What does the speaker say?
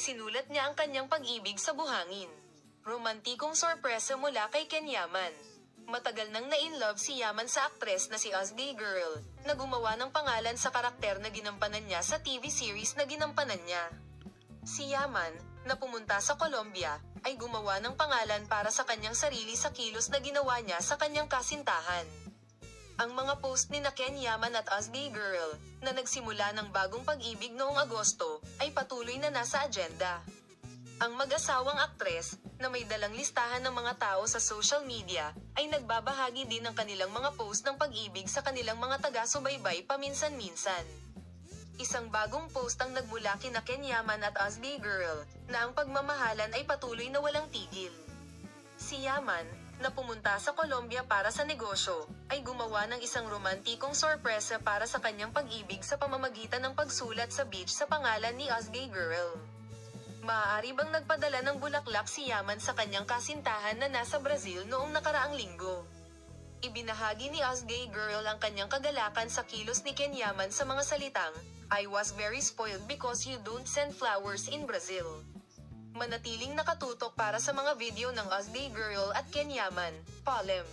isinulat niya ang kanyang pag-ibig sa buhangin. Romantikong sorpresa mula kay Ken Yaman. Matagal nang na-inlove si Yaman sa aktres na si Ozday Girl, na gumawa ng pangalan sa karakter na ginampanan niya sa TV series na ginampanan niya. Si Yaman, na pumunta sa Colombia, ay gumawa ng pangalan para sa kanyang sarili sa kilos na ginawa niya sa kanyang kasintahan. Ang mga post ni na Ken Yaman at Ozday Girl, na nagsimula ng bagong pag-ibig noong Agosto, ay patuloy na nasa agenda. Ang mag-asawang aktres, na may dalang listahan ng mga tao sa social media, ay nagbabahagi din ng kanilang mga post ng pag-ibig sa kanilang mga taga-subaybay paminsan-minsan. Isang bagong post ang nagmula kina Ken Yaman at Ozday Girl, na ang pagmamahalan ay patuloy na walang tigil. Si Yaman, na pumunta sa Colombia para sa negosyo, ay gumawa ng isang romantikong sorpresa para sa kanyang pag-ibig sa pamamagitan ng pagsulat sa beach sa pangalan ni Ozday Girl. Maaari bang nagpadala ng bulaklak si Yaman sa kanyang kasintahan na nasa Brazil noong nakaraang linggo? Ibinahagi ni Ozday Girl ang kanyang kagalakan sa kilos ni Ken Yaman sa mga salitang, "I was very spoiled because you don't send flowers in Brazil." Manatiling nakatutok para sa mga video ng Ozday Girl at Ken Yaman, Palem.